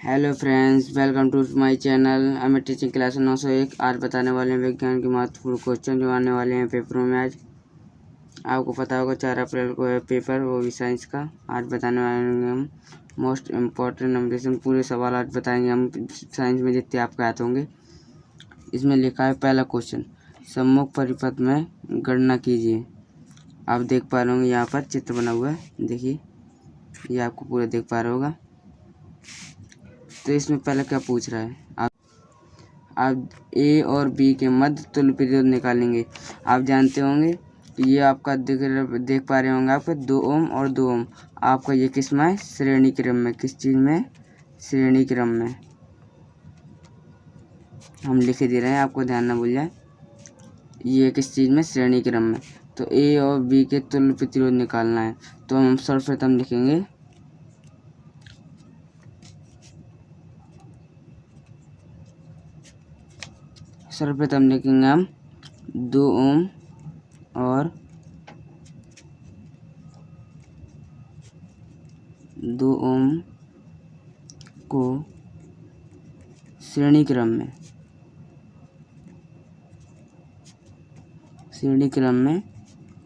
Hello friends, welcome to my channel. हमें teaching class 901 आज बताने वाले हैं विज्ञान के महत्वपूर्ण क्वेश्चन जो आने वाले हैं पेपरों में। आज आपको पता होगा 4 अप्रैल को है पेपर, वो भी साइंस का। आज बताने वाले हैं हम मोस्ट इम्पॉर्टेंट नंबर पूरे सवाल आज बताएंगे हम साइंस में जितने आपके आते होंगे। इसमें लिखा है पहला क्वेश्चन, सम्मुख परिपथ में गणना कीजिए। आप देख पा रहे होंगे यहाँ पर चित्र बना हुआ है, देखिए ये आपको पूरा देख पा रहे होगा। तो इसमें पहले क्या पूछ रहा है, आप ए और बी के मध्य तुल्य प्रतिरोध निकालेंगे। आप जानते होंगे कि ये आपका देख पा रहे होंगे आपके 2 ओम और 2 ओम। आपका ये किस में है, श्रेणी क्रम में। किस चीज़ में, श्रेणी क्रम में। हम लिख दे रहे हैं, आपको ध्यान ना भूल जाए। ये किस चीज़ में, श्रेणी क्रम में। तो ए और बी के तुल्य प्रतिरोध निकालना है। तो हम सर्वप्रथम लिखेंगे हम 2 ओम और 2 ओम को श्रेणी क्रम में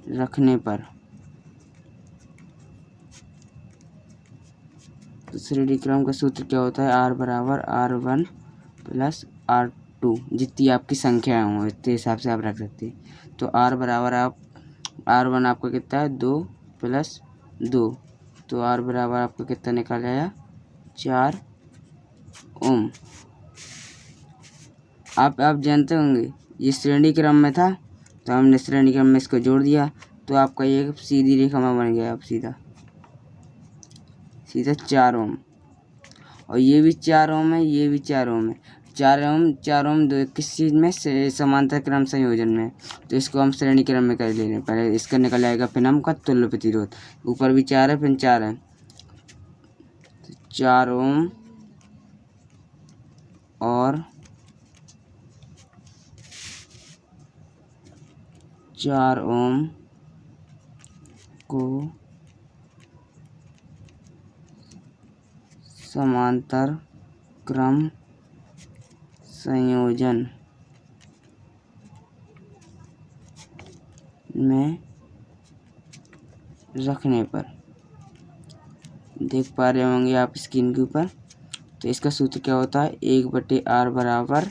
रखने पर, तो श्रेणी क्रम का सूत्र क्या होता है, R बराबर R1 प्लस R2। जितनी आपकी संख्या हो इतने हिसाब से आप रख सकते हैं। तो R बराबर R1 आपका कितना है, 2 प्लस 2। तो R बराबर आपका कितना निकाल आया, 4 ओम। आप जानते होंगे ये श्रेणी क्रम में था, तो हमने श्रेणी क्रम में इसको जोड़ दिया, तो आपका ये सीधी रेखा में बन गया। अब सीधा 4 ओम, और ये भी 4 ओम है, ये भी 4 ओम है। 4 ओम दो किस चीज़ में, समांतर क्रम संयोजन में। तो इसको हम श्रेणी क्रम में कर ले रहे हैं। पहले इसका निकल आएगा, फिर हम का तुल्य प्रतिरोध। ऊपर भी 4 है, फिर 4 है। 4 ओम और 4 ओम को समांतर क्रम संयोजन में रखने पर, देख पा रहे होंगे आप स्क्रीन के ऊपर। तो इसका सूत्र क्या होता है, 1/r बराबर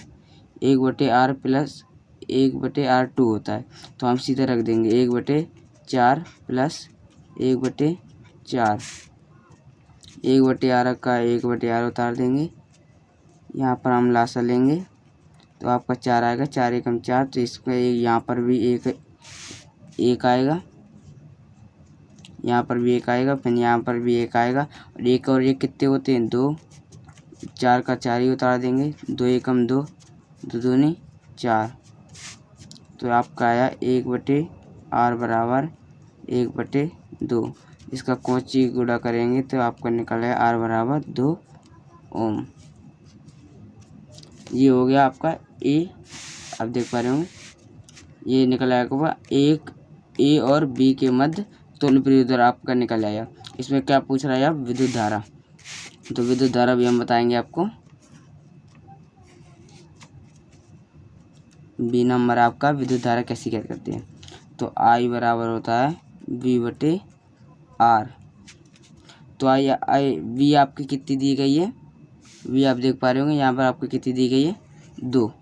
1/r प्लस 1/r2 होता है। तो हम सीधा रख देंगे 1/4 प्लस 1/4। 1/r का 1/r उतार देंगे, यहाँ पर हम लासा लेंगे तो आपका 4 आएगा। 4 एकम 4, तो इसका यहाँ पर भी एक आएगा, यहाँ पर भी 1 आएगा, फिर यहाँ पर भी 1 आएगा। और 1 और 1 कितने होते हैं, 2। 4 का 4 ही उतार देंगे, 2 एकम 2, 2 दूनी 4। तो आपका आया 1/r बराबर 1/2। इसका कोंची गुणा करेंगे तो आपका निकल आया R बराबर 2 ओम। ये हो गया आपका ए। आप देख पा रहे होंगे ये निकल आएगा एक ए और बी के मध्य तुल्य प्रतिरोध आपका निकल आया। इसमें क्या पूछ रहा है आप, विद्युत धारा। तो विद्युत धारा भी हम बताएंगे आपको। बी नंबर आपका विद्युत धारा कैसे क्या करते हैं। तो I बराबर होता है V/R। तो आई वी आपकी कितनी दी गई है, वी आप देख पा रहे होंगे यहाँ पर आपको कितनी दी गई है, 2।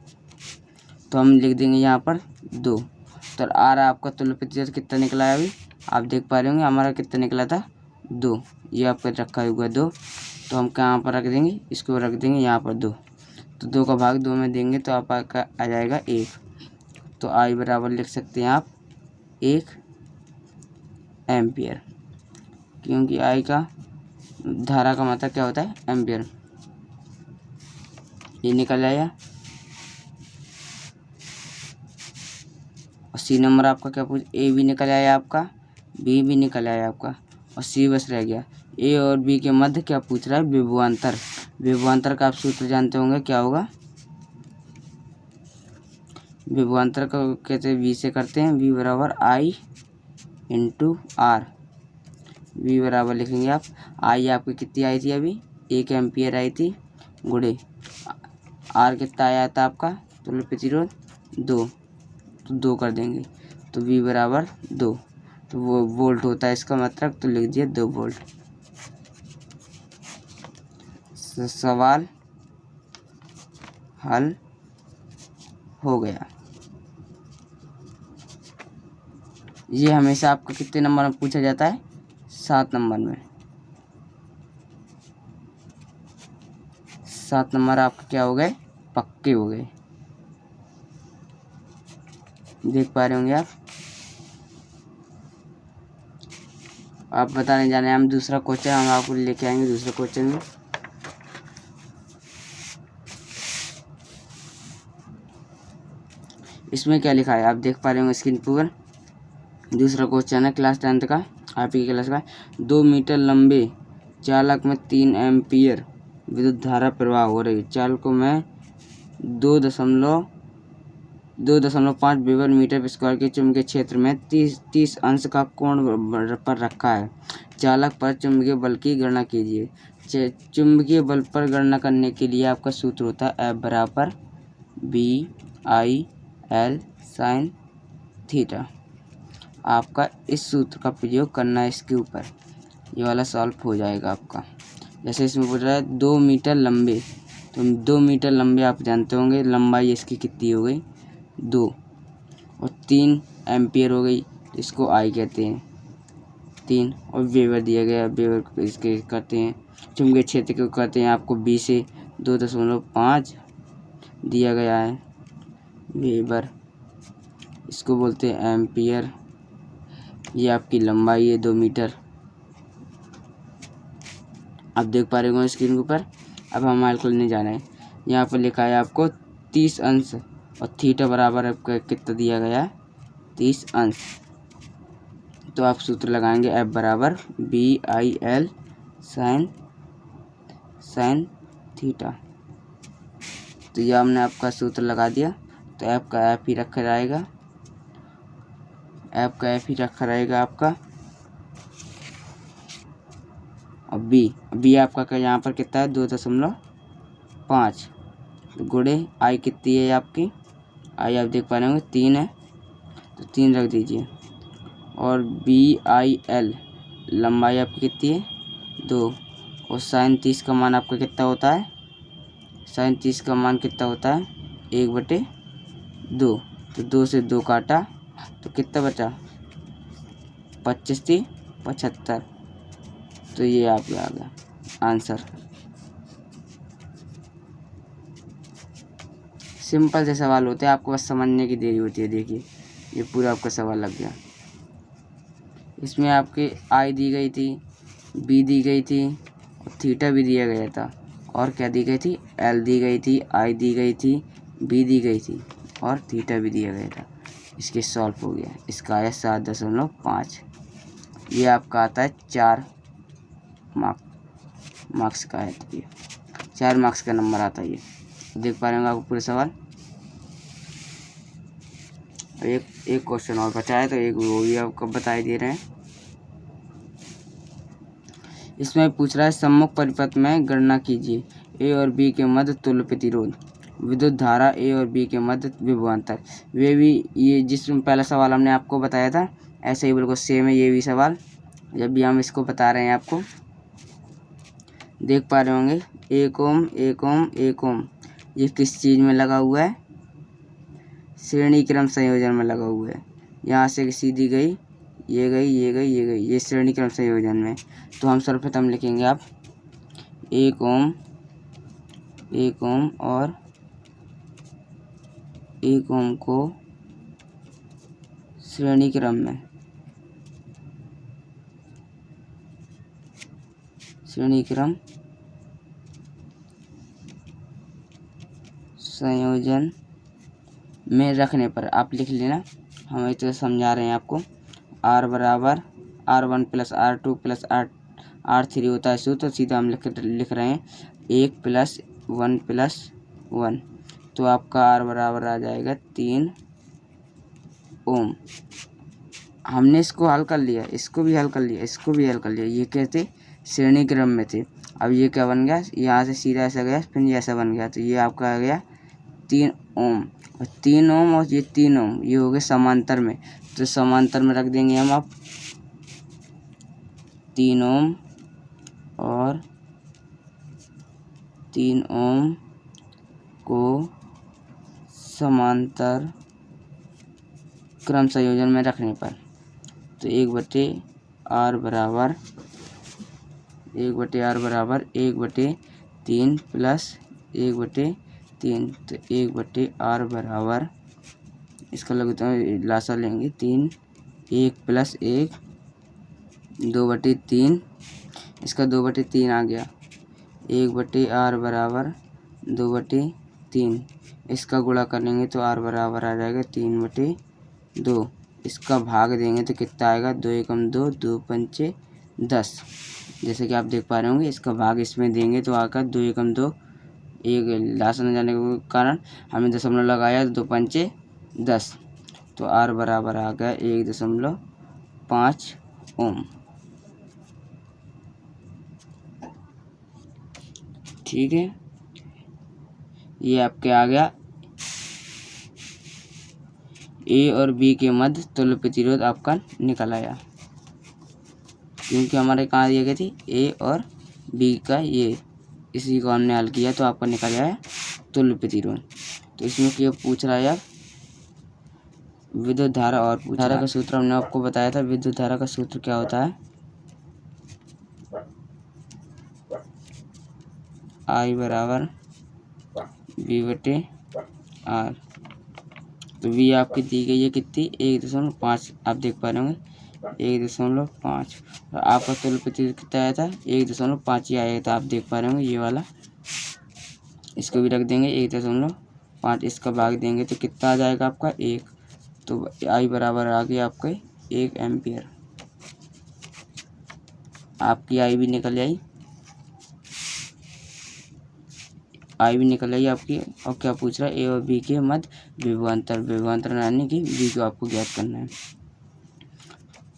तो हम लिख देंगे यहाँ पर 2। तो R आपका तुल्य प्रतिरोध कितना निकला है, अभी आप देख पा रहे होंगे हमारा कितना निकला था, 2। ये आपका रखा हुआ 2। तो हम कहाँ पर रख देंगे, इसको रख देंगे यहाँ पर 2। तो 2 का भाग 2 में देंगे तो आपका आ जाएगा 1। तो I बराबर लिख सकते हैं आप 1 एम्पियर, क्योंकि I का धारा का मतलब क्या होता है, एम्पियर। ये निकल आया। और सी नंबर आपका क्या पूछ, ए भी निकल आया आपका, बी भी निकल आया आपका, और सी बस रह गया। ए और बी के मध्य क्या पूछ रहा है, विभवांतर। विभवांतर का आप सूत्र जानते होंगे, क्या होगा, विभवांतर का कैसे वी से करते हैं, वी बराबर I × R। वी बराबर लिखेंगे आप, आई आपकी कितनी आई थी, अभी 1 एम्पियर आई थी। गुणे आर कितना आया था आपका तुल्य प्रतिरोध 2, तो 2 कर देंगे तो V बराबर 2, तो वो वोल्ट होता है इसका मतलब, तो लिख दिया 2 वोल्ट। सवाल हल हो गया। ये हमेशा आपका कितने नंबर में पूछा जाता है? 7 नंबर में। 7 नंबर आपके क्या हो गए? पक्के हो गए। देख पा रहे होंगे आप बताने जाने हम दूसरा क्वेश्चन हम आपको लेके आएंगे दूसरे क्वेश्चन में। इसमें क्या लिखा है आप देख पा रहे होंगे स्क्रीन पर। दूसरा क्वेश्चन है क्लास 10 का, आप ही क्लास का। 2 मीटर लंबे चालक में 3 एम्पियर विद्युत धारा प्रवाह हो रही है। चालकों में 2.5 वेबर मीटर स्क्वायर के चुंबकीय क्षेत्र में 30 अंश का कोण पर रखा है। चालक पर चुंबकीय बल की गणना कीजिए। चुंबकीय बल पर गणना करने के लिए आपका सूत्र होता है F बराबर BIL sin थीटा। आपका इस सूत्र का प्रयोग करना है इसके ऊपर, ये वाला सॉल्व हो जाएगा आपका। जैसे इसमें पूछ रहा है 2 मीटर लंबे, तो 2 मीटर लंबे आप जानते होंगे लंबाई इसकी कितनी हो गई 2, और 3 एम्पियर हो गई, इसको आई कहते हैं 3, और वेबर दिया गया, वेबर को इसके करते हैं चुंबकीय क्षेत्र को कहते हैं आपको B से 2.5 दिया गया है वेबर, इसको बोलते हैं एम्पियर। ये आपकी लंबाई है 2 मीटर, आप देख पा रहे होंगे स्क्रीन के ऊपर। अब हम हल करने जाना है। यहाँ पर लिखा है आपको 30 अंश और थीटा बराबर आपका कितना दिया गया है 30 अंश, तो आप सूत्र लगाएंगे F बराबर BIL sin थीटा। तो ये हमने आपका सूत्र लगा दिया, तो F का F ही रखा रहेगा, F का F ही रखा रहेगा आपका। और B आपका क्या यहाँ पर कितना है 2.5, तो गुणे I कितनी है आपकी, I आप देख पा रहे होंगे 3 है, तो 3 रख दीजिए। और BIL लंबाई आपकी कितनी है 2, और sin 30 का मान आपका कितना होता है, sin 30 का मान कितना होता है 1/2, तो 2 से 2 काटा तो कितना बचा 25 थी 75, तो ये आपका आ गया आंसर। सिंपल से सवाल होते हैं, आपको बस समझने की देरी होती है। देखिए ये पूरा आपका सवाल लग गया। इसमें आपके आई दी गई थी, बी दी गई थी, और थीटा भी दिया गया था, और क्या दी गई थी एल दी गई थी, आई दी गई थी, बी दी गई थी, और थीटा भी दिया गया था। इसके सॉल्व हो गया, इसका आया 7.5। ये आपका आता है 4 मार्क्स का है, तो ये 4 मार्क्स का नंबर आता है। ये देख पा रहे होंगे आपको पूरे सवाल। एक क्वेश्चन और बचा है, तो एक वो भी आपको बताई दे रहे हैं। इसमें पूछ रहा है सम्मुख परिपथ में गणना कीजिए ए और बी के मध्य तुल्य प्रतिरोध, विद्युत धारा ए और बी के मध्य विभवांतर। वे भी ये जिसमें पहला सवाल हमने आपको बताया था ऐसे ही बिल्कुल सेम है ये भी सवाल, जब भी हम इसको बता रहे हैं आपको। देख पा रहे होंगे 1 ओम 1 ओम 1 ओम, ये किस चीज़ में लगा हुआ है, श्रेणी क्रम संयोजन में लगा हुआ है। यहाँ से सीधी गई, ये गई, ये गई, ये गई, ये श्रेणी क्रम संयोजन में। तो हम सर्वप्रथम लिखेंगे आप 1 ओम और 1 ओम को श्रेणी क्रम में, श्रेणी क्रम संयोजन में रखने पर आप लिख लेना, हम इसे समझा रहे हैं आपको। R बराबर R1 plus R2 plus R3 होता है सूत्र, तो सीधा हम लिख रहे हैं 1 + 1 + 1, तो आपका R बराबर आ जाएगा 3 ओम। हमने इसको हल कर लिया, इसको भी हल कर लिया, इसको भी हल कर लिया। ये कहते श्रेणी क्रम में थे, अब ये क्या बन गया, यहाँ से सीधा ऐसा गया, फिर ये ऐसा बन गया, तो ये आपका आ गया 3 ओम। और 3 ओम और ये 3 ओम ये हो गए समांतर में, तो समांतर में रख देंगे हम आप 3 ओम और 3 ओम को समांतर क्रम संयोजन में रखने पर, तो 1/r बराबर 1/3 प्लस 1/3, तो 1/r बराबर, इसका लगता है लासा लेंगे 3, 1 प्लस 1 2/3, इसका 2/3 आ गया, 1/r बराबर 2/3, इसका गुणा कर लेंगे तो r बराबर आ जाएगा 3/2, इसका भाग देंगे तो कितना आएगा, 2 एकम 2, 2 पंचे 10। जैसे कि आप देख पा रहे होंगे, इसका भाग इसमें देंगे तो आकर 2 एकम 2, एक लास्ट न जाने के कारण हमें दशमलव लगाया, 2 पंचे 10, तो r बराबर आ गया 1.5 ओम। ठीक है, ये आपके आ गया ए और बी के मध्य तुल्य प्रतिरोध आपका निकल आया, क्योंकि हमारे कहाँ दिए गए थी ए और बी का, ये इसी को हमने हल किया तो आपका निकल आया तुल्य प्रतिरोध। तो इसमें क्या पूछ रहा है अब, विद्युत धारा और धारा का सूत्र हमने आपको बताया था। विद्युत धारा का सूत्र क्या होता है, I बराबर V/R। तो V आपकी दी गई है कितनी, 1.5, आप देख पा रहे होंगे 1.5, और आपका तुल्य प्रतिरोध कितना आया था, 1.5 ही आया था, आप देख पा रहे होंगे ये वाला, इसको भी रख देंगे 1.5, इसका भाग देंगे तो कितना आ जाएगा आपका 1, तो I बराबर आ गया आपके 1 एम्पियर। आपकी I भी निकल आई, आपकी। और क्या पूछ रहा है, ए और बी के मध्य विभवांतर यानी कि बी को आपको ज्ञात करना है।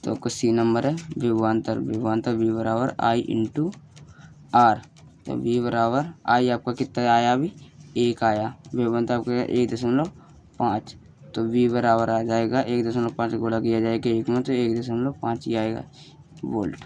तो आपका सी नंबर है विभवांतर बी बराबर I इंटू आर। तो बी बराबर I आपका कितना आया, अभी 1 आया, विभवांतर आपका 1.5, तो बी बराबर आ जाएगा 1.5 गुणा किया जाएगा 1 में, तो 1.5 ही आएगा वोल्ट।